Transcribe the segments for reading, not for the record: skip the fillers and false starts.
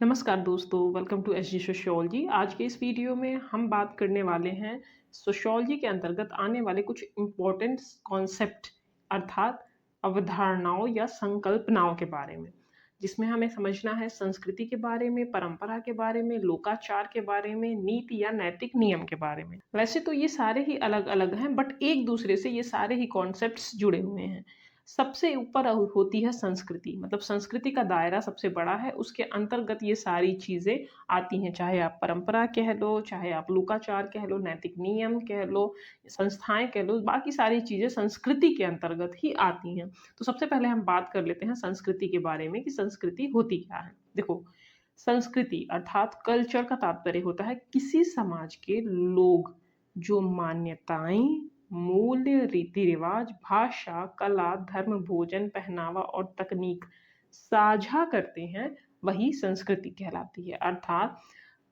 नमस्कार दोस्तों, welcome to SG sociology. आज के इस वीडियो में हम बात करने वाले हैं सोशियोलॉजी के अंतर्गत आने वाले कुछ इम्पोर्टेंट कॉन्सेप्ट अर्थात अवधारणाओं या संकल्पनाओं के बारे में, जिसमें हमें समझना है संस्कृति के बारे में, परंपरा के बारे में, लोकाचार के बारे में, नीति या नैतिक नियम के बारे में। वैसे तो ये सारे ही अलग-अलग हैं, बट एक दूसरे से ये सारे ही कॉन्सेप्ट्स जुड़े हुए हैं। सबसे ऊपर होती है संस्कृति, मतलब संस्कृति का दायरा सबसे बड़ा है, उसके अंतर्गत ये सारी चीज़ें आती हैं, चाहे आप परंपरा कह लो, चाहे आप लोकाचार कह लो, नैतिक नियम कह लो, संस्थाएँ कह लो, बाकी सारी चीज़ें संस्कृति के अंतर्गत ही आती हैं। तो सबसे पहले हम बात कर लेते हैं संस्कृति के बारे में कि संस्कृति होती क्या है? देखो, संस्कृति अर्थात कल्चर का तात्पर्य होता है किसी समाज के लोग जो मान्यताएँ, मूल्य, रीति-रिवाज, भाषा, कला, धर्म, भोजन, पहनावा और तकनीक साझा करते हैं, वही संस्कृति कहलाती है। अर्थात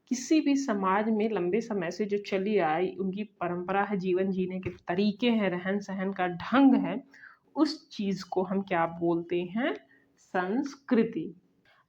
किसी भी समाज में लंबे समय से जो चली आई, उनकी परंपरा है, जीवन जीने के तरीके हैं, रहन-सहन का ढंग है, उस चीज़ को हम क्या बोलते हैं? संस्कृति।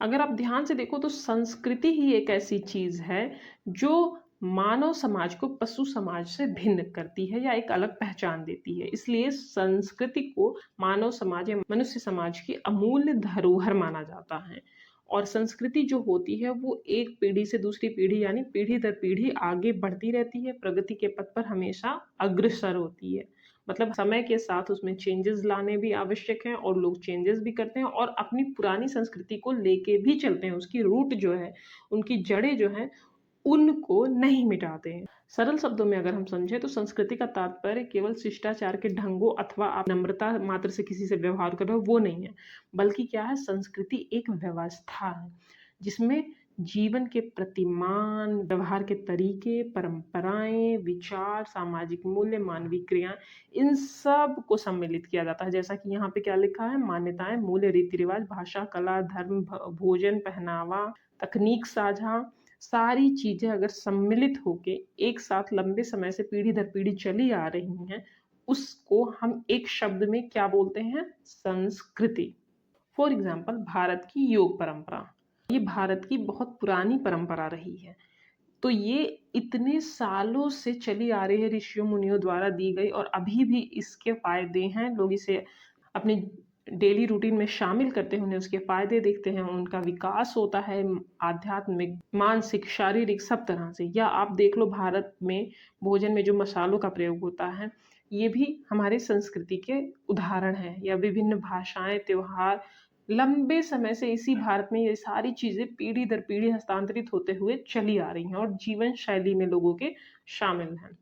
अगर आप ध्यान से देखो तो संस्कृति ही एक ऐसी चीज़ है जो मानव समाज को पशु समाज से भिन्न करती है या एक अलग पहचान देती है। इसलिए संस्कृति को मानव समाज या मनुष्य समाज की अमूल्य धरोहर माना जाता है। और संस्कृति जो होती है वो एक पीढ़ी से दूसरी पीढ़ी यानी पीढ़ी दर पीढ़ी आगे बढ़ती रहती है, प्रगति के पथ पर हमेशा अग्रसर होती है। मतलब समय के साथ उसमें चेंजेस लाने भी आवश्यक हैं और लोग चेंजेस भी करते हैं और अपनी पुरानी संस्कृति को लेके भी चलते हैं। उसकी रूट जो है, उनकी जड़ें जो हैं, उनको नहीं मिटाते हैं। सरल शब्दों में अगर हम समझें तो संस्कृति का तात्पर्य केवल शिष्टाचार के ढंगों अथवा आप नम्रता मात्र से किसी से व्यवहार कर रहे हो वो नहीं है, बल्कि क्या है संस्कृति एक व्यवस्था है, जिसमें जीवन के प्रतिमान, व्यवहार के तरीके, परंपराएँ, विचार, सामाजिक मूल्य, मानवीय क्रिया इन सब को सम्मिलित किया जाता है। जैसा कि यहाँ पे क्या लिखा है मान्यताएँ, मूल्य, रीति-रिवाज, भाषा, कला, धर्म, भोजन, पहनावा, तकनीक साझा सारी चीज़ें अगर सम्मिलित होके एक साथ लंबे समय से पीढ़ी दर पीढ़ी चली आ रही हैं, उसको हम एक शब्द में क्या बोलते हैं? संस्कृति। फॉर एग्ज़ाम्पल भारत की योग परंपरा, ये भारत की बहुत पुरानी परंपरा रही है। तो ये इतने सालों से चली आ रही है, ऋषियों मुनियों द्वारा दी गई और अभी भी इसके फ़ायदे हैं। लोग इसे अपनी डेली रूटीन में शामिल करते हैं, उन्हें उसके फ़ायदे दिखते हैं, उनका विकास होता है आध्यात्मिक, मानसिक, शारीरिक सब तरह से। या आप देख लो भारत में भोजन में जो मसालों का प्रयोग होता है, ये भी हमारे संस्कृति के उदाहरण हैं। या विभिन्न भाषाएँ, त्योहार लंबे समय से इसी भारत में ये सारी चीज़ें पीढ़ी दर पीढ़ी हस्तांतरित होते हुए चली आ रही हैं और जीवन शैली में लोगों के शामिल हैं।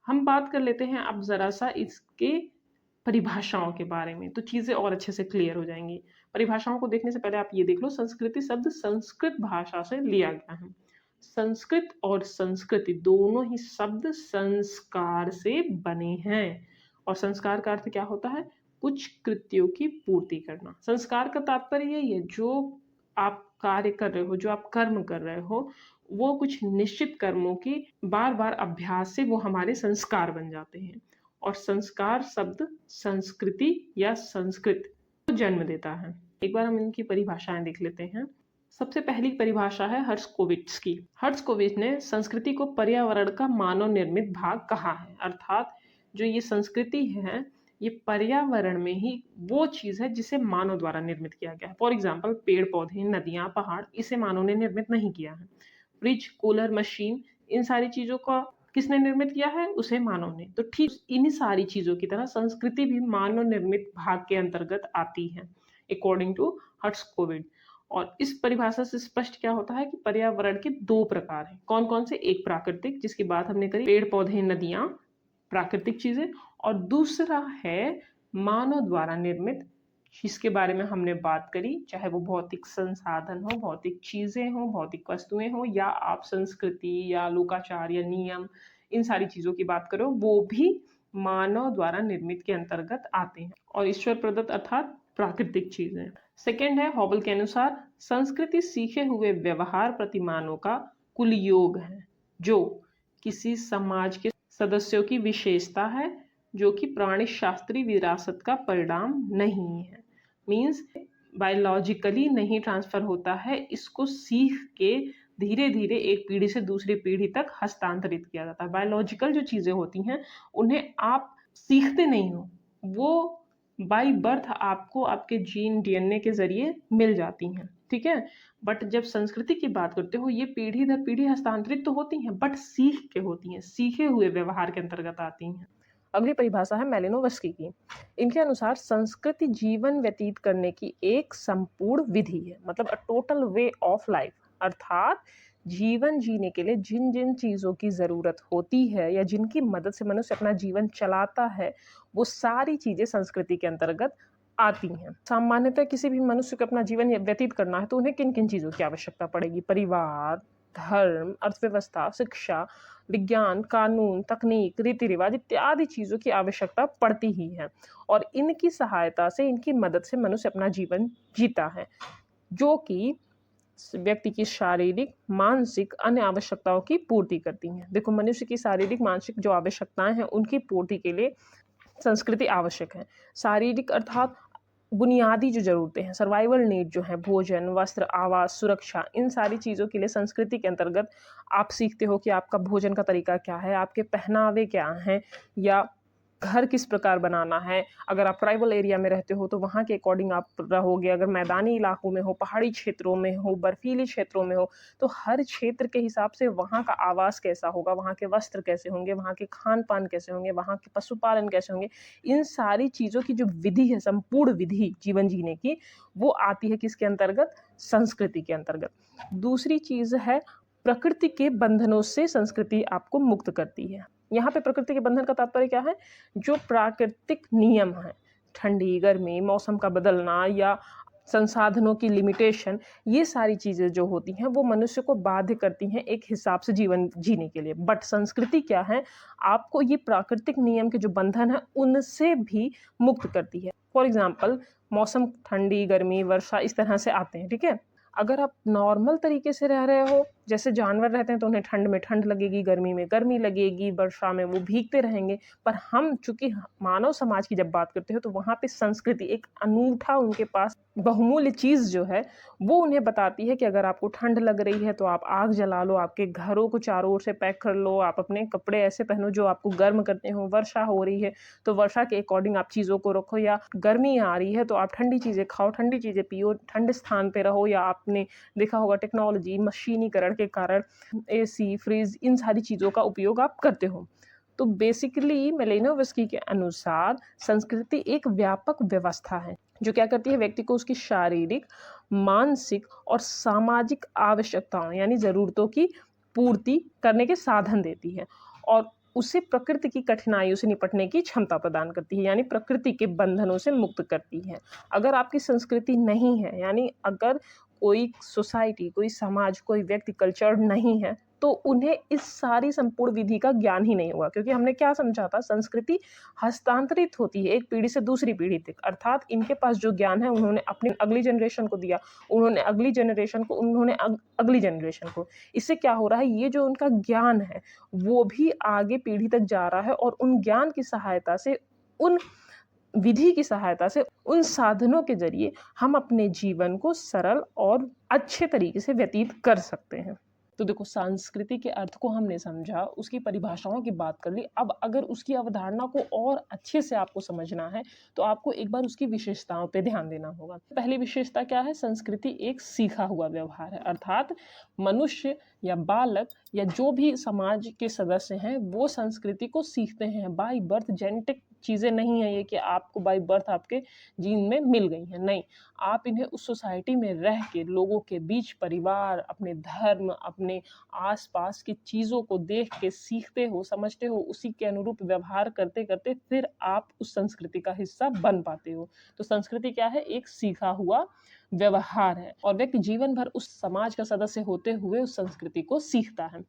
हम बात कर लेते हैं अब ज़रा-सा इसके परिभाषाओं के बारे में, तो चीज़ें और अच्छे से क्लियर हो जाएँगी। परिभाषाओं को देखने से पहले आप ये देख लो संस्कृति शब्द संस्कृत भाषा से लिया गया है। संस्कृत और संस्कृति दोनों ही शब्द संस्कार से बने हैं और संस्कार का अर्थ क्या होता है? कुछ कृत्यों की पूर्ति करना। संस्कार का तात्पर्य यही है जो आप कार्य कर रहे हो, जो आप कर्म कर रहे हो, वो कुछ निश्चित कर्मों की बार-बार अभ्यास से वो हमारे संस्कार बन जाते हैं। और संस्कार शब्द संस्कृति या संस्कृत को जन्म देता है। एक बार हम इनकी परिभाषाएँ देख लेते हैं। सबसे पहली परिभाषा है हर्ट्ज़कोविट्ज़ की। हर्ट्ज़कोविट्ज़ ने संस्कृति को पर्यावरण का मानव निर्मित भाग कहा है। अर्थात जो ये संस्कृति है, ये पर्यावरण में ही वो चीज़ है जिसे मानव द्वारा निर्मित किया गया है। फॉर एग्ज़ाम्पल पेड़-पौधे, नदियाँ, पहाड़ इसे मानव ने निर्मित नहीं किया है। फ्रिज, कूलर, मशीन इन सारी चीज़ों का किसने निर्मित किया है? उसे मानव ने। तो ठीक इन्हीं सारी चीज़ों की तरह संस्कृति भी मानव निर्मित भाग के अंतर्गत आती है, अकॉर्डिंग टू हर्ट्ज़कोविट्ज़। और इस परिभाषा से स्पष्ट क्या होता है कि पर्यावरण के 2 प्रकार हैं। कौन-कौन से? एक प्राकृतिक जिसकी बात हमने करी, पेड़-पौधे, नदियाँ, प्राकृतिक चीज़ें और दूसरा है मानव द्वारा निर्मित, जिसके बारे में हमने बात करी, चाहे वो भौतिक संसाधन हो, भौतिक चीज़ें हों, भौतिक वस्तुएँ हों या आप संस्कृति या लोकाचार या नियम इन सारी चीज़ों की बात करो, वो भी मानव द्वारा निर्मित के अंतर्गत आते हैं और ईश्वर प्रदत्त अर्थात प्राकृतिक चीज़ें। सेकंड है हॉबल के अनुसार संस्कृति सीखे हुए व्यवहार प्रतिमानों का कुल योग है, जो किसी समाज के सदस्यों की विशेषता है, जो कि प्राणिशास्त्रीय विरासत का परिणाम नहीं है। मीन्स बायोलॉजिकली नहीं ट्रांसफ़र होता है, इसको सीख के धीरे-धीरे एक पीढ़ी से दूसरी पीढ़ी तक हस्तांतरित किया जाता है। बायोलॉजिकल जो चीज़ें होती हैं, उन्हें आप सीखते नहीं हो, वो बाय बर्थ आपको आपके जीन, डीएनए के ज़रिए मिल जाती हैं, ठीक है? बट जब संस्कृति की बात करते हो, ये पीढ़ी दर पीढ़ी हस्तांतरित तो होती हैं, बट सीख के होती हैं, सीखे हुए व्यवहार के अंतर्गत आती हैं। अगली परिभाषा है मेलिनोवस्की की। इनके अनुसार संस्कृति जीवन व्यतीत करने की एक संपूर्ण विधि है, मतलब a total way of life, अर्थात जीवन जीने के लिए जिन जिन चीज़ों की ज़रूरत होती है या जिनकी मदद से मनुष्य अपना जीवन चलाता है, वो सारी चीज़ें संस्कृति के अंतर्गत आती हैं। सामान्यतः किसी भी मनुष्य को अपना जीवन व्यतीत करना है तो उन्हें किन किन चीज़ों की आवश्यकता पड़ेगी? परिवार, धर्म, अर्थव्यवस्था, शिक्षा, विज्ञान, कानून, तकनीक, रीति-रिवाज इत्यादि चीज़ों की आवश्यकता पड़ती ही है और इनकी सहायता से, इनकी मदद से मनुष्य अपना जीवन जीता है, जो कि व्यक्ति की शारीरिक, मानसिक, अन्य आवश्यकताओं की पूर्ति करती हैं। देखो, मनुष्य की शारीरिक, मानसिक जो आवश्यकताएँ हैं, उनकी पूर्ति के लिए संस्कृति आवश्यक है। शारीरिक अर्थात बुनियादी जो ज़रूरतें हैं, सर्वाइवल नीड जो हैं, भोजन, वस्त्र, आवास, सुरक्षा, इन सारी चीज़ों के लिए संस्कृति के अंतर्गत आप सीखते हो कि आपका भोजन का तरीका क्या है, आपके पहनावे क्या हैं या घर किस प्रकार बनाना है। अगर आप ट्राइबल एरिया में रहते हो तो वहाँ के अकॉर्डिंग आप रहोगे, अगर मैदानी इलाकों में हो, पहाड़ी क्षेत्रों में हो, बर्फीली क्षेत्रों में हो, तो हर क्षेत्र के हिसाब से वहाँ का आवास कैसा होगा, वहाँ के वस्त्र कैसे होंगे, वहाँ के खान-पान कैसे होंगे, वहाँ के पशुपालन कैसे होंगे। इन सारी चीज़ों की जो विधि है, संपूर्ण विधि जीवन जीने की, वो आती है किसके अंतर्गत? संस्कृति के अंतर्गत। दूसरी चीज़ है प्रकृति के बंधनों से संस्कृति आपको मुक्त करती है। यहाँ पे प्रकृति के बंधन का तात्पर्य क्या है? जो प्राकृतिक नियम हैं, ठंडी, गर्मी, मौसम का बदलना या संसाधनों की लिमिटेशन, ये सारी चीज़ें जो होती हैं, वो मनुष्य को बाध्य करती हैं एक हिसाब से जीवन जीने के लिए। बट संस्कृति क्या है? आपको ये प्राकृतिक नियम के जो बंधन हैं, उनसे भी मुक्त करती है। फॉर एग्ज़ाम्पल, मौसम ठंडी, गर्मी, वर्षा इस तरह से आते हैं, ठीक है? अगर आप नॉर्मल तरीके से रह रहे हो, जैसे जानवर रहते हैं तो उन्हें ठंड में ठंड लगेगी, गर्मी में गर्मी लगेगी, वर्षा में वो भीगते रहेंगे। पर हम चूँकि मानव समाज की जब बात करते हो तो वहाँ पे संस्कृति एक अनूठा उनके पास बहुमूल्य चीज़ जो है, वो उन्हें बताती है कि अगर आपको ठंड लग रही है तो आप आग जला लो, आपके घरों को चारों ओर से पैक कर लो, आप अपने कपड़े ऐसे पहनो जो आपको गर्म करते हों। वर्षा हो रही है तो वर्षा के अकॉर्डिंग आप चीज़ों को रखो, या गर्मी आ रही है तो आप ठंडी चीज़ें खाओ, ठंडी चीज़ें पियो, ठंडे स्थान पे रहो। या आपने देखा होगा टेक्नोलॉजी, मशीनीकरण के कारण एसी, फ्रिज, इन सारी चीज़ों का उपयोग आप करते हो। तो बेसिकली मेलिनोवस्की के अनुसार संस्कृति एक व्यापक व्यवस्था है, जो क्या करती है? व्यक्ति को उसकी शारीरिक, मानसिक और सामाजिक आवश्यकताओं यानी ज़रूरतों की पूर्ति करने के साधन देती है और उसे प्रकृति की कठिनाइयों से निपटने की क्षमता प्रदान करती है, यानी प्रकृति के बंधनों से मुक्त करती है। अगर आपकी संस्कृति नहीं है, यानी अगर कोई सोसाइटी, कोई समाज, कोई व्यक्ति कल्चर्ड नहीं है, तो उन्हें इस सारी संपूर्ण विधि का ज्ञान ही नहीं होगा। क्योंकि हमने क्या समझा था? संस्कृति हस्तांतरित होती है एक पीढ़ी से दूसरी पीढ़ी तक, अर्थात इनके पास जो ज्ञान है उन्होंने अपनी अगली जनरेशन को दिया, उन्होंने अगली जनरेशन को, उन्होंने अगली जनरेशन को। इससे क्या हो रहा है? ये जो उनका ज्ञान है, वो भी आगे पीढ़ी तक जा रहा है और उन ज्ञान की सहायता से, उन विधि की सहायता से, उन साधनों के ज़रिए हम अपने जीवन को सरल और अच्छे तरीके से व्यतीत कर सकते हैं। तो देखो, संस्कृति के अर्थ को हमने समझा, उसकी परिभाषाओं की बात कर ली। अब अगर उसकी अवधारणा को और अच्छे से आपको समझना है, तो आपको एक बार उसकी विशेषताओं पे ध्यान देना होगा। पहली विशेषता क्या है? संस्कृति एक सीखा हुआ व्यवहार है, अर्थात मनुष्य या बालक या जो भी समाज के सदस्य हैं, वो संस्कृति को सीखते हैं। बाय बर्थ जेनेटिक चीज़ें नहीं है ये कि आपको बाय बर्थ आपके जीन में मिल गई हैं, नहीं। आप इन्हें उस सोसाइटी में रह के, लोगों के बीच, परिवार, अपने धर्म, अपने आस-पास की चीज़ों को देख के सीखते हो, समझते हो, उसी के अनुरूप व्यवहार करते-करते फिर आप उस संस्कृति का हिस्सा बन पाते हो। तो संस्कृति क्या है? एक सीखा हुआ व्यवहार है और व्यक्ति जीवन भर उस समाज का सदस्य होते हुए उस संस्कृति को सीखता है।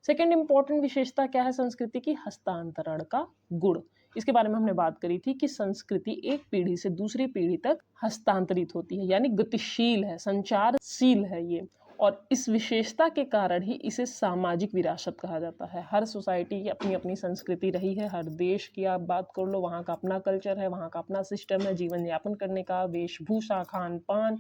सेकंड इम्पोर्टेंट विशेषता क्या है संस्कृति की? हस्तांतरण का गुण। इसके बारे में हमने बात करी थी कि संस्कृति एक पीढ़ी से दूसरी पीढ़ी तक हस्तांतरित होती है, यानी गतिशील है, संचारशील है ये, और इस विशेषता के कारण ही इसे सामाजिक विरासत कहा जाता है। हर सोसाइटी की अपनी अपनी संस्कृति रही है, हर देश की आप बात कर लो, वहाँ का अपना कल्चर है, वहाँ का अपना सिस्टम है जीवन यापन करने का, वेशभूषा, खान पान,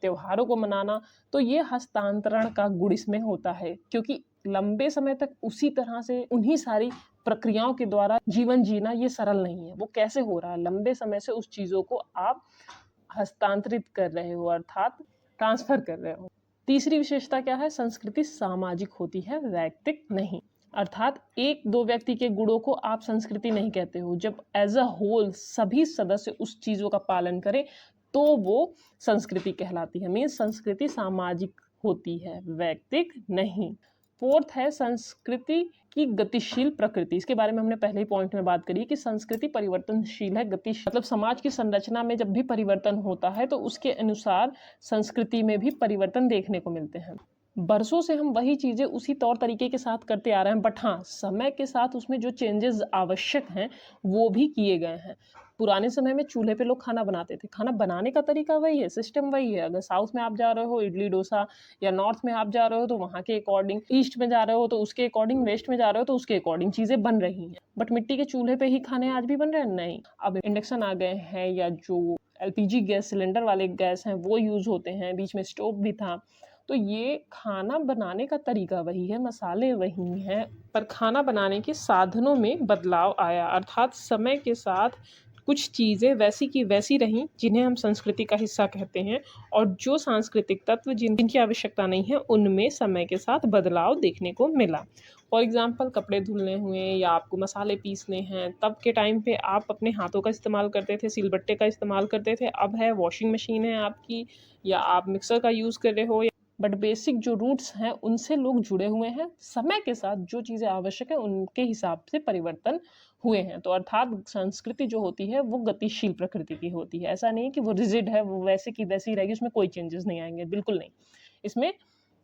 त्योहारों को मनाना। तो ये हस्तांतरण का गुण इसमें होता है, क्योंकि लंबे समय तक उसी तरह से उन्हीं सारी प्रक्रियाओं के द्वारा जीवन जीना ये सरल नहीं है। वो कैसे हो रहा है, लंबे समय से उस चीज़ों को आप हस्तांतरित कर रहे हो, अर्थात ट्रांसफर कर रहे हो। तीसरी विशेषता क्या है, संस्कृति सामाजिक होती है, वैयक्तिक नहीं। अर्थात एक दो व्यक्ति के गुणों को आप संस्कृति नहीं कहते हो। जब एज अ होल सभी सदस्य उस चीज़ों का पालन करें तो वो संस्कृति कहलाती है। मीन्स संस्कृति सामाजिक होती है, वैयक्तिक नहीं। फोर्थ है संस्कृति की गतिशील प्रकृति। इसके बारे में हमने पहले ही पॉइंट में बात करी कि संस्कृति परिवर्तनशील है, गतिशील मतलब समाज की संरचना में जब भी परिवर्तन होता है तो उसके अनुसार संस्कृति में भी परिवर्तन देखने को मिलते हैं। बरसों से हम वही चीज़ें उसी तौर तरीके के साथ करते आ रहे हैं, बट हाँ, समय के साथ उसमें जो चेंजेस आवश्यक हैं वो भी किए गए हैं। पुराने समय में चूल्हे पे लोग खाना बनाते थे, खाना बनाने का तरीका वही है, सिस्टम वही है। अगर साउथ में आप जा रहे हो इडली डोसा, या नॉर्थ में आप जा रहे हो तो वहाँ के अकॉर्डिंग, ईस्ट में जा रहे हो तो उसके अकॉर्डिंग, वेस्ट में जा रहे हो तो उसके अकॉर्डिंग चीज़ें बन रही हैं। बट मिट्टी के चूल्हे पे ही खाने आज भी बन रहे हैं? नहीं। अब इंडक्शन आ गए हैं, या जो एलपीजी गैस सिलेंडर वाले गैस हैं वो यूज़ होते हैं, बीच में स्टोव भी था। तो ये खाना बनाने का तरीका वही है, मसाले वही हैं, पर खाना बनाने के साधनों में बदलाव आया। अर्थात समय के साथ कुछ चीज़ें वैसी की वैसी रहीं जिन्हें हम संस्कृति का हिस्सा कहते हैं, और जो सांस्कृतिक तत्व जिनकी आवश्यकता नहीं है उनमें समय के साथ बदलाव देखने को मिला। फॉर एग्ज़ाम्पल, कपड़े धुलने हुए या आपको मसाले पीसने हैं, तब के टाइम पे आप अपने हाथों का इस्तेमाल करते थे, सिलबट्टे का इस्तेमाल करते थे। अब है वॉशिंग मशीन है आपकी, या आप मिक्सर का यूज़ कर रहे हो। बट बेसिक जो रूट्स हैं उनसे लोग जुड़े हुए हैं। समय के साथ जो चीज़ें आवश्यक हैं उनके हिसाब से परिवर्तन हुए हैं। तो अर्थात संस्कृति जो होती है वो गतिशील प्रकृति की होती है। ऐसा नहीं है कि वो रिजिड है, वो वैसे की वैसी रहेगी, उसमें कोई चेंजेस नहीं आएंगे, बिल्कुल नहीं। इसमें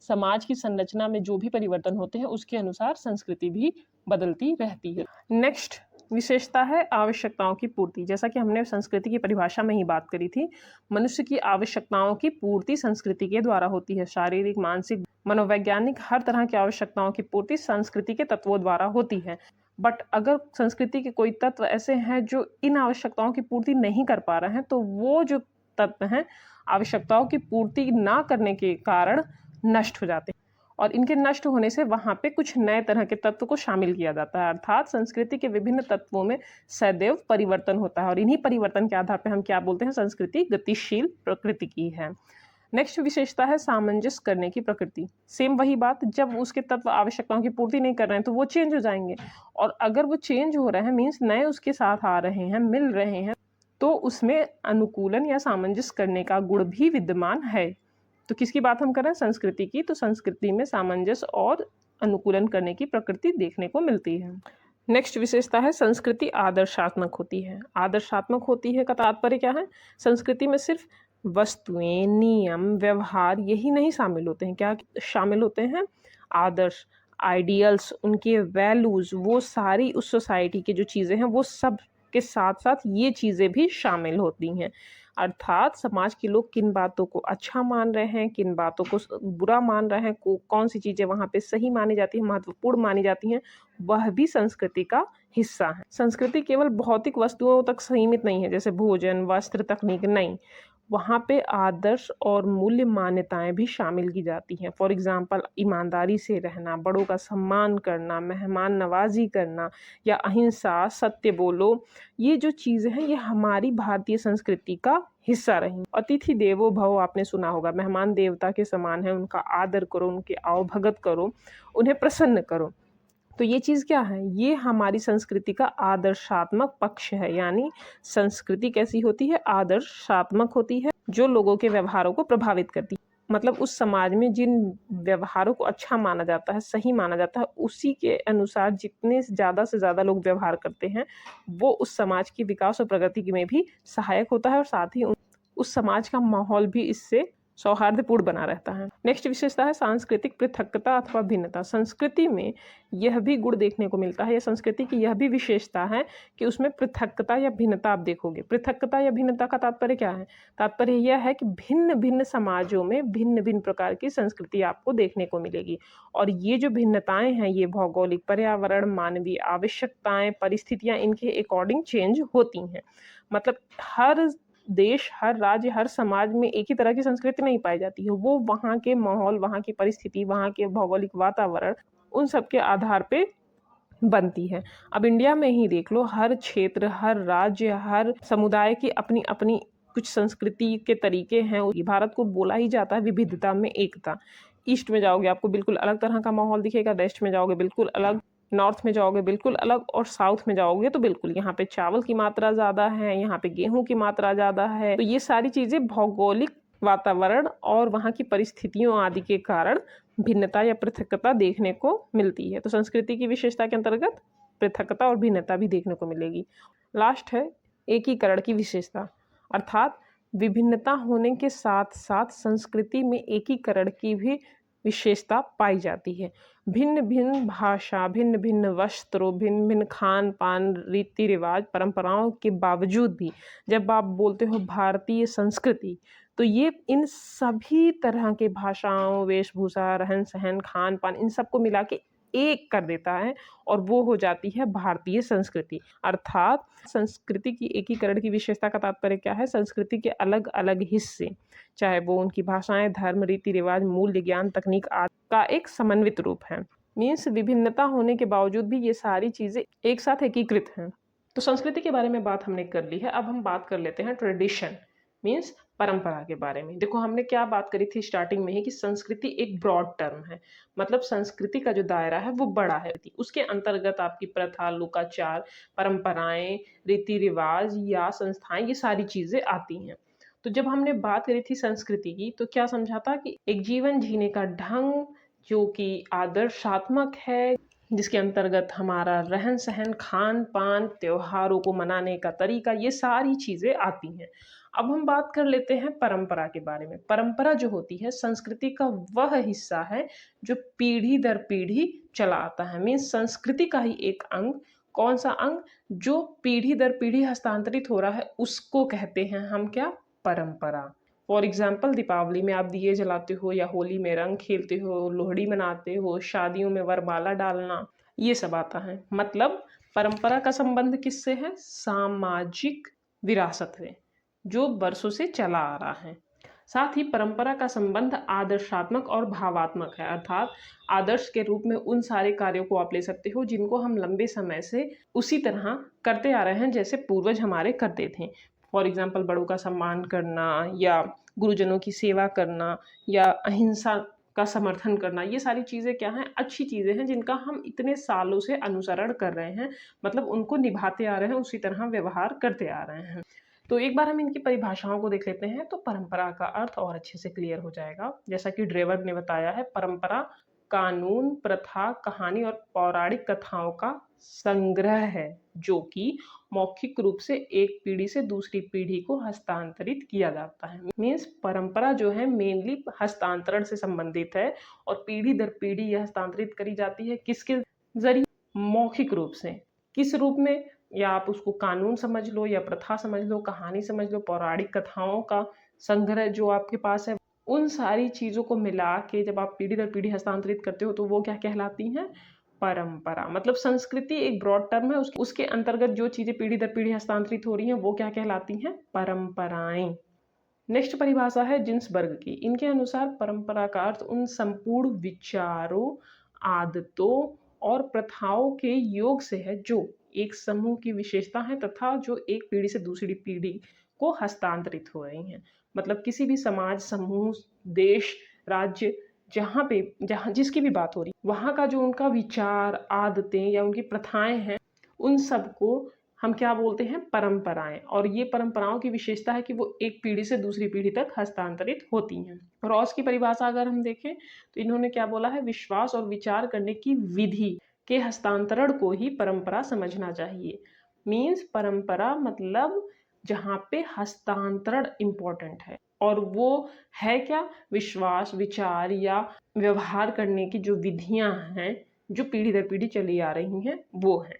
समाज की संरचना में जो भी परिवर्तन होते हैं उसके अनुसार संस्कृति भी बदलती रहती है। नेक्स्ट विशेषता है आवश्यकताओं की पूर्ति। जैसा कि हमने संस्कृति की परिभाषा में ही बात करी थी, मनुष्य की आवश्यकताओं की पूर्ति संस्कृति के द्वारा होती है। शारीरिक, मानसिक, मनोवैज्ञानिक हर तरह की आवश्यकताओं की पूर्ति संस्कृति के तत्वों द्वारा होती है। बट अगर संस्कृति के कोई तत्व ऐसे हैं जो इन आवश्यकताओं की पूर्ति नहीं कर पा रहे हैं, तो वो जो तत्व हैं आवश्यकताओं की पूर्ति ना करने के कारण नष्ट हो जाते हैं, और इनके नष्ट होने से वहाँ पे कुछ नए तरह के तत्व को शामिल किया जाता है। अर्थात संस्कृति के विभिन्न तत्वों में सदैव परिवर्तन होता है, और इन्हीं परिवर्तन के आधार पर हम क्या बोलते हैं, संस्कृति गतिशील प्रकृति की है। नेक्स्ट विशेषता है सामंजस्य करने की प्रकृति। सेम वही बात, जब उसके तत्व आवश्यकताओं की पूर्ति नहीं कर रहे हैं तो वो चेंज हो जाएंगे, और अगर वो चेंज हो रहे हैं मीन्स नए उसके साथ आ रहे हैं, मिल रहे हैं, तो उसमें अनुकूलन या सामंजस्य करने का गुण भी विद्यमान है। तो किसकी बात हम कर रहे हैं, संस्कृति की। तो संस्कृति में सामंजस्य और अनुकूलन करने की प्रकृति देखने को मिलती है। नेक्स्ट विशेषता है संस्कृति आदर्शात्मक होती है। आदर्शात्मक होती है का तात्पर्य क्या है, संस्कृति में सिर्फ वस्तुएं, नियम, व्यवहार यही नहीं शामिल होते हैं। क्या शामिल होते हैं, आदर्श, आइडियल्स, उनके वैल्यूज, वो सारी उस सोसाइटी की जो चीज़ें हैं वो सब के साथ साथ ये चीज़ें भी शामिल होती हैं। अर्थात समाज के लोग किन बातों को अच्छा मान रहे हैं, किन बातों को बुरा मान रहे हैं, कौन सी चीज़ें वहाँ पे सही मानी जाती हैं, महत्वपूर्ण मानी जाती हैं, वह भी संस्कृति का हिस्सा है। संस्कृति केवल भौतिक वस्तुओं तक सीमित नहीं है, जैसे भोजन, वस्त्र, तकनीक, नहीं, वहाँ पे आदर्श और मूल्य मान्यताएं भी शामिल की जाती हैं। फॉर एग्जाम्पल, ईमानदारी से रहना, बड़ों का सम्मान करना, मेहमान नवाजी करना, या अहिंसा, सत्य बोलो, ये जो चीज़ें हैं ये हमारी भारतीय संस्कृति का हिस्सा रही। अतिथि देवो भव आपने सुना होगा, मेहमान देवता के समान है, उनका आदर करो, उनके आवभगत करो, उन्हें प्रसन्न करो। तो ये चीज़ क्या है, ये हमारी संस्कृति का आदर्शात्मक पक्ष है। यानी संस्कृति कैसी होती है, आदर्शात्मक होती है, जो लोगों के व्यवहारों को प्रभावित करती है। मतलब उस समाज में जिन व्यवहारों को अच्छा माना जाता है, सही माना जाता है, उसी के अनुसार जितने ज़्यादा से ज़्यादा लोग व्यवहार करते हैं वो उस समाज की विकास और प्रगति में भी सहायक होता है, और साथ ही उस समाज का माहौल भी इससे सौहार्दपूर्ण बना रहता है। नेक्स्ट विशेषता है सांस्कृतिक पृथकता अथवा भिन्नता। संस्कृति में यह भी गुण देखने को मिलता है, या संस्कृति की यह भी विशेषता है कि उसमें पृथकता या भिन्नता आप देखोगे। पृथकता या भिन्नता का तात्पर्य क्या है? तात्पर्य यह है कि भिन्न भिन्न समाजों में भिन्न भिन्न प्रकार की संस्कृति आपको देखने को मिलेगी, और ये जो भिन्नताएं हैं ये भौगोलिक, पर्यावरण, मानवीय आवश्यकताएं, परिस्थितियां इनके अकॉर्डिंग चेंज होती हैं। मतलब हर देश, हर राज्य, हर समाज में एक ही तरह की संस्कृति नहीं पाई जाती है। वो वहाँ के माहौल, वहाँ की परिस्थिति, वहाँ के भौगोलिक वातावरण, उन सब के आधार पे बनती है। अब इंडिया में ही देख लो, हर क्षेत्र, हर राज्य, हर समुदाय की अपनी अपनी कुछ संस्कृति के तरीके हैं। भारत को बोला ही जाता है विविधता में एकता। ईस्ट में जाओगे आपको बिल्कुल अलग तरह का माहौल दिखेगा, वेस्ट में जाओगे बिल्कुल अलग, नॉर्थ में जाओगे बिल्कुल अलग, और साउथ में जाओगे तो बिल्कुल, यहाँ पे चावल की मात्रा ज़्यादा है, यहाँ पे गेहूं की मात्रा ज़्यादा है। तो ये सारी चीज़ें भौगोलिक वातावरण और वहाँ की परिस्थितियों आदि के कारण भिन्नता या पृथकता देखने को मिलती है। तो संस्कृति की विशेषता के अंतर्गत पृथकता और भिन्नता भी देखने को मिलेगी। लास्ट है एकीकरण की विशेषता, अर्थात विभिन्नता होने के साथ साथ संस्कृति में एकीकरण की भी विशेषता पाई जाती है। भिन्न भिन्न भाषा, भिन्न भिन्न वस्त्रों, भिन्न भिन्न खान पान, रीति रिवाज, परंपराओं के बावजूद भी जब आप बोलते हो भारतीय संस्कृति, तो ये इन सभी तरह के भाषाओं, वेशभूषा, रहन सहन, खान पान, इन सबको मिला के एक कर देता है, और वो हो जाती है भारतीय संस्कृति। अर्थात संस्कृति की एकीकरण की विशेषता का तात्पर्य क्या है? संस्कृति के अलग अलग हिस्से, चाहे वो उनकी भाषाएं, धर्म, रीति रिवाज, मूल्य, ज्ञान, तकनीक आदि का एक समन्वित रूप है। मीन्स विभिन्नता होने के बावजूद भी ये सारी चीजें एक साथ एकीकृत हैं। तो संस्कृति के बारे में बात हमने कर ली है। अब हम बात कर लेते हैं ट्रेडिशन, मीन्स परंपरा के बारे में। देखो, हमने क्या बात करी थी स्टार्टिंग में ही कि संस्कृति एक ब्रॉड टर्म है, मतलब संस्कृति का जो दायरा है वो बड़ा है। उसके अंतर्गत आपकी प्रथा, लोकाचार, परंपराएं, रीति रिवाज या संस्थाएं, ये सारी चीजें आती हैं। तो जब हमने बात करी थी संस्कृति की, तो क्या समझा था कि एक जीवन जीने का ढंग जो कि आदर्शात्मक है, जिसके अंतर्गत हमारा रहन सहन, खान पान, त्योहारों को मनाने का तरीका, ये सारी चीजें आती हैं। अब हम बात कर लेते हैं परंपरा के बारे में। परंपरा जो होती है संस्कृति का वह हिस्सा है जो पीढ़ी दर पीढ़ी चला आता है। मीन्स संस्कृति का ही एक अंग, कौन सा अंग? जो पीढ़ी दर पीढ़ी हस्तांतरित हो रहा है, उसको कहते हैं हम क्या? परंपरा। फॉर एग्जाम्पल, दीपावली में आप दिए जलाते हो, या होली में रंग खेलते हो, लोहड़ी मनाते हो, शादियों में वरमाला डालना, ये सब आता है। मतलब परंपरा का संबंध किससे है? सामाजिक विरासत है जो बरसों से चला आ रहा है। साथ ही परंपरा का संबंध आदर्शात्मक और भावात्मक है, अर्थात आदर्श के रूप में उन सारे कार्यों को आप ले सकते हो जिनको हम लंबे समय से उसी तरह करते आ रहे हैं जैसे पूर्वज हमारे करते थे। फॉर एग्जाम्पल, बड़ों का सम्मान करना, या गुरुजनों की सेवा करना, या अहिंसा का समर्थन करना, ये सारी चीज़ें क्या हैं? अच्छी चीज़ें हैं जिनका हम इतने सालों से अनुसरण कर रहे हैं, मतलब उनको निभाते आ रहे हैं, उसी तरह व्यवहार करते आ रहे हैं। तो एक बार हम इनकी परिभाषाओं को देख लेते हैं तो परंपरा का अर्थ और अच्छे से क्लियर हो जाएगा। जैसा कि ड्रेवर ने बताया है, परंपरा कानून, प्रथा, कहानी और पौराणिक कथाओं का संग्रह है जो कि मौखिक रूप से एक पीढ़ी से दूसरी पीढ़ी को हस्तांतरित किया जाता है। मीन्स परंपरा जो है मेनली हस्तांतरण से संबंधित है, और पीढ़ी दर पीढ़ी यह हस्तांतरित करी जाती है किसके जरिए? मौखिक रूप से। किस रूप में? या आप उसको कानून समझ लो, या प्रथा समझ लो, कहानी समझ लो, पौराणिक कथाओं का संग्रह जो आपके पास है, उन सारी चीज़ों को मिला के जब आप पीढ़ी दर पीढ़ी हस्तांतरित करते हो तो वो क्या कहलाती हैं? परंपरा। मतलब संस्कृति एक ब्रॉड टर्म है, उसके अंतर्गत जो चीज़ें पीढ़ी दर पीढ़ी हस्तांतरित हो रही हैं वो क्या कहलाती हैं? परंपराएं। नेक्स्ट परिभाषा है जिन्सबर्ग की। इनके अनुसार परंपरा का अर्थ उन संपूर्ण विचारों, आदतों और प्रथाओं के योग से है जो एक समूह की विशेषता है तथा जो एक पीढ़ी से दूसरी पीढ़ी को हस्तांतरित हो रही हैं। मतलब किसी भी समाज, समूह, देश, राज्य, जहाँ जिसकी भी बात हो रही, वहाँ का जो उनका विचार, आदतें या उनकी प्रथाएं हैं, उन सबको हम क्या बोलते हैं? परंपराएं। और ये परंपराओं की विशेषता है कि वो एक पीढ़ी से दूसरी पीढ़ी तक हस्तांतरित होती हैं। रॉस की परिभाषा अगर हम देखें तो इन्होंने क्या बोला है? विश्वास और विचार करने की विधि के हस्तांतरण को ही परंपरा समझना चाहिए। मीन्स परंपरा मतलब जहाँ पे हस्तांतरण इम्पोर्टेंट है, और वो है क्या? विश्वास, विचार या व्यवहार करने की जो विधियां हैं, जो पीढ़ी दर पीढ़ी चली आ रही हैं, वो हैं।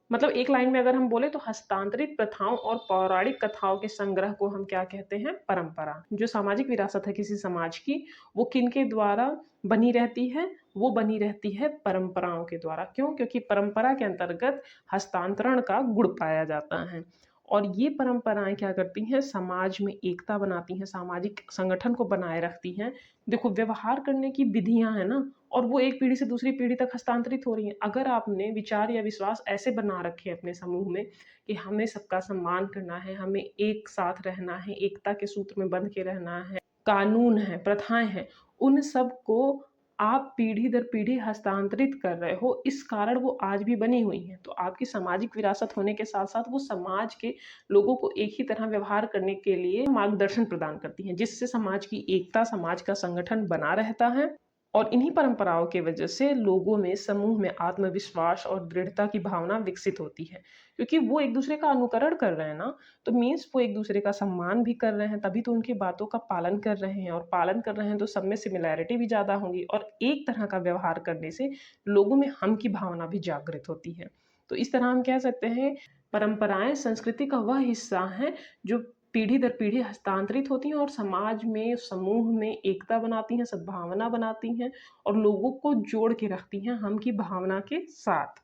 मतलब एक लाइन में अगर हम बोले तो हस्तांतरित प्रथाओं और पौराणिक कथाओं के संग्रह को हम क्या कहते हैं? परंपरा। जो सामाजिक विरासत है किसी समाज की, वो किनके द्वारा बनी रहती है? वो बनी रहती है परंपराओं के द्वारा। क्यों? क्योंकि परंपरा के अंतर्गत हस्तांतरण का गुण पाया जाता है। और ये परंपराएं क्या करती हैं? समाज में एकता बनाती हैं, सामाजिक संगठन को बनाए रखती हैं। देखो, व्यवहार करने की विधियां है ना, और वो एक पीढ़ी से दूसरी पीढ़ी तक हस्तांतरित हो रही हैं। अगर आपने विचार या विश्वास ऐसे बना रखे हैं अपने समूह में कि हमें सबका सम्मान करना है, हमें एक साथ रहना है, एकता के सूत्र में बंध के रहना है, कानून है, प्रथाएं हैं, उन सब को आप पीढ़ी दर पीढ़ी हस्तांतरित कर रहे हो, इस कारण वो आज भी बनी हुई हैं। तो आपकी सामाजिक विरासत होने के साथ साथ वो समाज के लोगों को एक ही तरह व्यवहार करने के लिए मार्गदर्शन प्रदान करती हैं, जिससे समाज की एकता, समाज का संगठन बना रहता है। और इन्हीं परंपराओं के वजह से लोगों में, समूह में आत्मविश्वास और दृढ़ता की भावना विकसित होती है, क्योंकि वो एक दूसरे का अनुकरण कर रहे हैं ना। तो मीन्स वो एक दूसरे का सम्मान भी कर रहे हैं, तभी तो उनकी बातों का पालन कर रहे हैं, और पालन कर रहे हैं तो सब में सिमिलैरिटी भी ज़्यादा होंगी, और एक तरह का व्यवहार करने से लोगों में हम की भावना भी जागृत होती है। तो इस तरह हम कह सकते हैं, परंपराएं संस्कृति का वह हिस्सा है जो पीढ़ी दर पीढ़ी हस्तांतरित होती हैं और समाज में, समूह में एकता बनाती हैं, सद्भावना बनाती हैं, और लोगों को जोड़ के रखती हैं हम की भावना के साथ।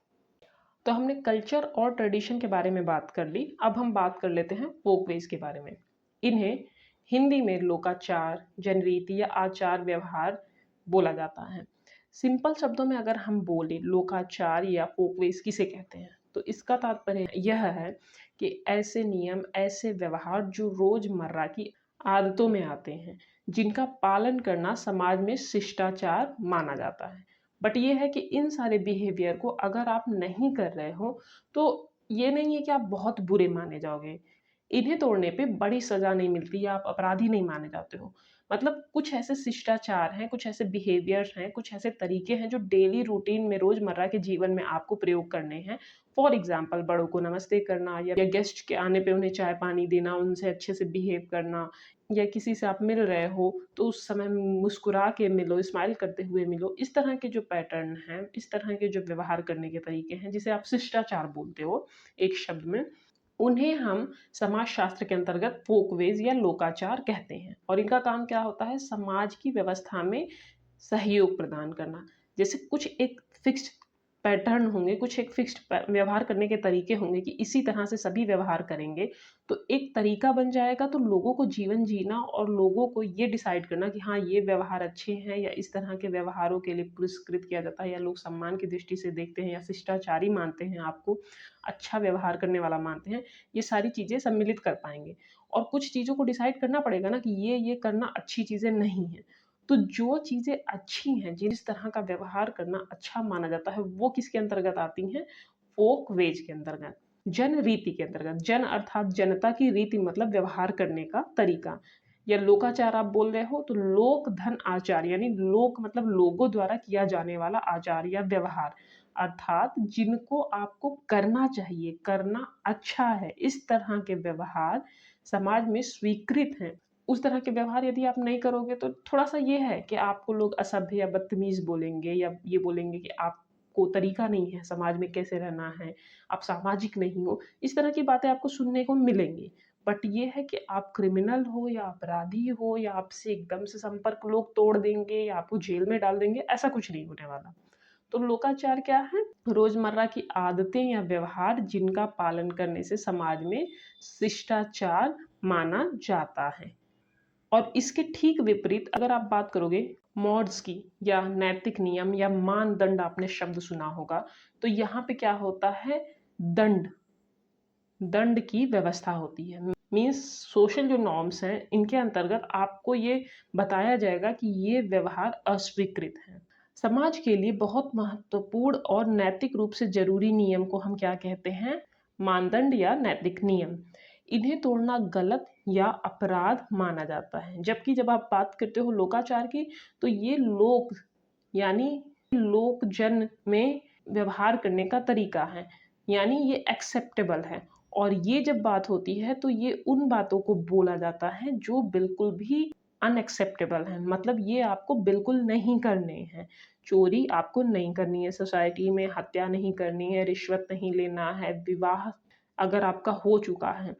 तो हमने कल्चर और ट्रेडिशन के बारे में बात कर ली। अब हम बात कर लेते हैं फोकवेज के बारे में। इन्हें हिंदी में लोकाचार, जनरीति या आचार व्यवहार बोला जाता है। सिंपल शब्दों में अगर हम बोले लोकाचार या फोकवेज किसे कहते हैं, तो इसका तात्पर्य यह है कि ऐसे नियम, ऐसे व्यवहार जो रोजमर्रा की आदतों में आते हैं, जिनका पालन करना समाज में शिष्टाचार माना जाता है। बट ये है कि इन सारे बिहेवियर को अगर आप नहीं कर रहे हो, तो ये नहीं है कि आप बहुत बुरे माने जाओगे। इन्हें तोड़ने पे बड़ी सजा नहीं मिलती या आप अपराधी नहीं माने जाते हो। मतलब कुछ ऐसे शिष्टाचार हैं, कुछ ऐसे बिहेवियर्स हैं, कुछ ऐसे तरीके हैं जो डेली रूटीन में, रोजमर्रा के जीवन में आपको प्रयोग करने हैं। फॉर एग्जाम्पल, बड़ों को नमस्ते करना, या गेस्ट के आने पे उन्हें चाय पानी देना, उनसे अच्छे से बिहेव करना, या किसी से आप मिल रहे हो तो उस समय मुस्कुरा के मिलो, स्माइल करते हुए मिलो। इस तरह के जो पैटर्न हैं, इस तरह के जो व्यवहार करने के तरीके हैं, जिसे आप शिष्टाचार बोलते हो एक शब्द में, उन्हें हम समाज शास्त्र के अंतर्गत फोकवेज या लोकाचार कहते हैं। और इनका काम क्या होता है? समाज की व्यवस्था में सहयोग प्रदान करना। जैसे कुछ एक फिक्स्ड पैटर्न होंगे, कुछ एक फिक्स्ड व्यवहार करने के तरीके होंगे कि इसी तरह से सभी व्यवहार करेंगे, तो एक तरीका बन जाएगा। तो लोगों को जीवन जीना और लोगों को ये डिसाइड करना कि हाँ, ये व्यवहार अच्छे हैं, या इस तरह के व्यवहारों के लिए पुरस्कृत किया जाता है, या लोग सम्मान की दृष्टि से देखते हैं, या शिष्टाचारी मानते हैं, आपको अच्छा व्यवहार करने वाला मानते हैं, ये सारी चीज़ें सम्मिलित कर पाएंगे। और कुछ चीज़ों को डिसाइड करना पड़ेगा ना कि ये करना अच्छी चीज़ें नहीं हैं। तो जो चीज़ें अच्छी हैं, जिस तरह का व्यवहार करना अच्छा माना जाता है, वो किसके अंतर्गत आती हैं? फोक वेज के अंतर्गत, जन रीति के अंतर्गत। जन अर्थात जनता की, रीति मतलब व्यवहार करने का तरीका। या लोकाचार आप बोल रहे हो तो लोक धन आचार, यानी लोक मतलब लोगों द्वारा किया जाने वाला आचार या व्यवहार, अर्थात जिनको आपको करना चाहिए, करना अच्छा है, इस तरह के व्यवहार समाज में स्वीकृत हैं। उस तरह के व्यवहार यदि आप नहीं करोगे तो थोड़ा सा ये है कि आपको लोग असभ्य या बदतमीज बोलेंगे, या ये बोलेंगे कि आपको तरीका नहीं है समाज में कैसे रहना है, आप सामाजिक नहीं हो। इस तरह की बातें आपको सुनने को मिलेंगी। बट ये है कि आप क्रिमिनल हो या अपराधी हो, या आपसे एकदम से संपर्क लोग तोड़ देंगे, या आपको जेल में डाल देंगे, ऐसा कुछ नहीं होने वाला। तो लोकाचार क्या है? रोजमर्रा की आदतें या व्यवहार जिनका पालन करने से समाज में शिष्टाचार माना जाता है। और इसके ठीक विपरीत अगर आप बात करोगे मॉड्स की, या नैतिक नियम या मानदंड, आपने शब्द सुना होगा, तो यहाँ पे क्या होता है? दंड, दंड की व्यवस्था होती है। मीन्स सोशल जो नॉर्म्स हैं, इनके अंतर्गत आपको ये बताया जाएगा कि ये व्यवहार अस्वीकृत है। समाज के लिए बहुत महत्वपूर्ण और नैतिक रूप से जरूरी नियम को हम क्या कहते हैं? मानदंड या नैतिक नियम। इन्हें तोड़ना गलत या अपराध माना जाता है। जबकि जब आप बात करते हो लोकाचार की, तो ये लोक यानी लोक जन में व्यवहार करने का तरीका है, यानी ये एक्सेप्टेबल है। और ये जब बात होती है तो ये उन बातों को बोला जाता है जो बिल्कुल भी अनएक्सेप्टेबल हैं, मतलब ये आपको बिल्कुल नहीं करने हैं। चोरी आपको नहीं करनी है सोसाइटी में, हत्या नहीं करनी है, रिश्वत नहीं लेना है, विवाह अगर आपका हो चुका है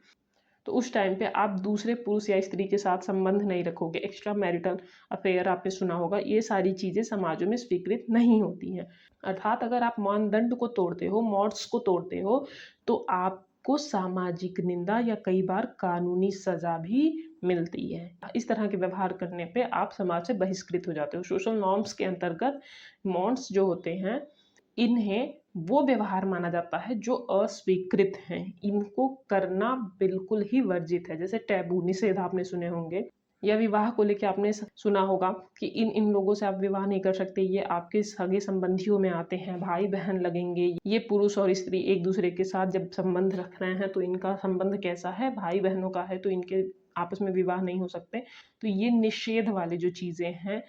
तो उस टाइम पे आप दूसरे पुरुष या स्त्री के साथ संबंध नहीं रखोगे। एक्स्ट्रा मैरिटल अफेयर आपने सुना होगा, ये सारी चीज़ें समाजों में स्वीकृत नहीं होती हैं। अर्थात अगर आप मानदंड को तोड़ते हो, मॉड्स को तोड़ते हो, तो आपको सामाजिक निंदा या कई बार कानूनी सज़ा भी मिलती है। इस तरह के व्यवहार करने पे आप समाज से बहिष्कृत हो जाते हो। सोशल नॉर्म्स के अंतर्गत मॉड्स जो होते हैं, इन्हें वो व्यवहार माना जाता है जो अस्वीकृत हैं। इनको करना बिल्कुल ही वर्जित है। जैसे टैबू, निषेध आपने सुने होंगे, या विवाह को लेके आपने सुना होगा कि इन लोगों से आप विवाह नहीं कर सकते, ये आपके सगे संबंधियों में आते हैं, भाई बहन लगेंगे। ये पुरुष और स्त्री एक दूसरे के साथ जब संबंध रख रहे हैं तो इनका संबंध कैसा है, भाई बहनों का है, तो इनके आपस में विवाह नहीं हो सकते। तो ये निषेध वाले जो चीज़ें हैं,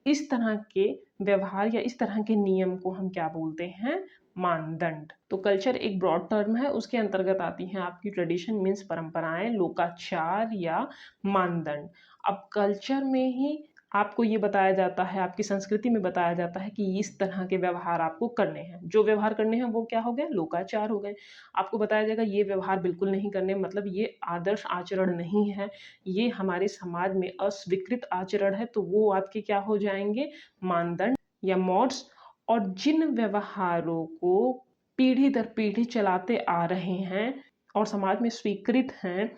इस तरह के व्यवहार या इस तरह के नियम को हम क्या बोलते हैं, मानदंड। तो कल्चर एक ब्रॉड टर्म है, उसके अंतर्गत आती हैं आपकी ट्रेडिशन मीन्स परंपराएं, लोकाचार या मानदंड। अब कल्चर में ही आपको ये बताया जाता है, आपकी संस्कृति में बताया जाता है कि इस तरह के व्यवहार आपको करने हैं। जो व्यवहार करने हैं वो क्या हो गए, लोकाचार हो गए। आपको बताया जाएगा ये व्यवहार बिल्कुल नहीं करने, मतलब ये आदर्श आचरण नहीं है, ये हमारे समाज में अस्वीकृत आचरण है, तो वो आपके क्या हो जाएंगे, मानदंड या मॉड्स। और जिन व्यवहारों को पीढ़ी दर पीढ़ी चलाते आ रहे हैं और समाज में स्वीकृत हैं,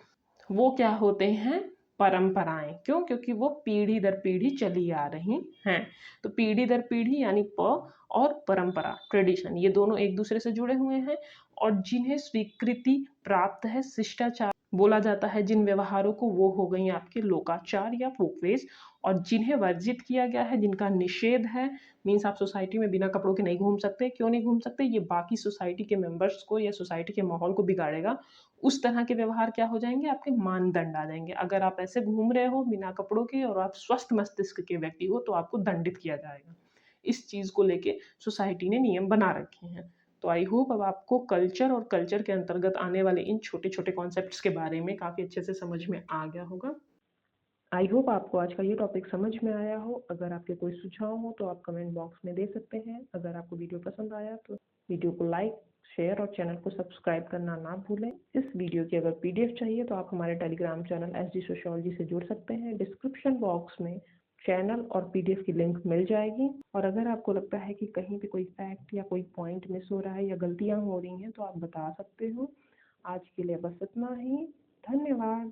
वो क्या होते हैं, परंपराएं। क्यों, क्योंकि वो पीढ़ी दर पीढ़ी चली आ रही हैं। तो पीढ़ी दर पीढ़ी यानी प और परंपरा, ट्रेडिशन, ये दोनों एक दूसरे से जुड़े हुए हैं। और जिन्हें स्वीकृति प्राप्त है, शिष्टाचार बोला जाता है जिन व्यवहारों को, वो हो गई आपके लोकाचार या फोकवेज। और जिन्हें वर्जित किया गया है, जिनका निषेध है, मीन्स आप सोसाइटी में बिना कपड़ों के नहीं घूम सकते। क्यों नहीं घूम सकते, ये बाकी सोसाइटी के मेंबर्स को या सोसाइटी के माहौल को बिगाड़ेगा। उस तरह के व्यवहार क्या हो जाएंगे, आपके मानदंड आ जाएंगे। अगर आप ऐसे घूम रहे हो बिना कपड़ों के और आप स्वस्थ मस्तिष्क के व्यक्ति हो, तो आपको दंडित किया जाएगा। इस चीज को लेके सोसाइटी ने नियम बना रखे हैं। तो आई होप अब आपको कल्चर और कल्चर के अंतर्गत आने वाले इन छोटे छोटे कॉन्सेप्ट्स के बारे में काफी अच्छे से समझ में आ गया होगा। आई होप आपको आज का ये टॉपिक समझ में आया हो। अगर आपके कोई सुझाव हो तो आप कमेंट बॉक्स में दे सकते हैं। अगर आपको वीडियो पसंद आया तो वीडियो को लाइक, शेयर और चैनल को सब्सक्राइब करना ना भूलें। इस वीडियो की अगर पीडीएफ चाहिए तो आप हमारे टेलीग्राम चैनल एसडी सोशियोलॉजी से जुड़ सकते हैं। डिस्क्रिप्शन बॉक्स में चैनल और पीडीएफ की लिंक मिल जाएगी। और अगर आपको लगता है कि कहीं पे कोई फैक्ट या कोई पॉइंट मिस हो रहा है या गलतियां हो रही हैं तो आप बता सकते हो। आज के लिए बस इतना ही। धन्यवाद।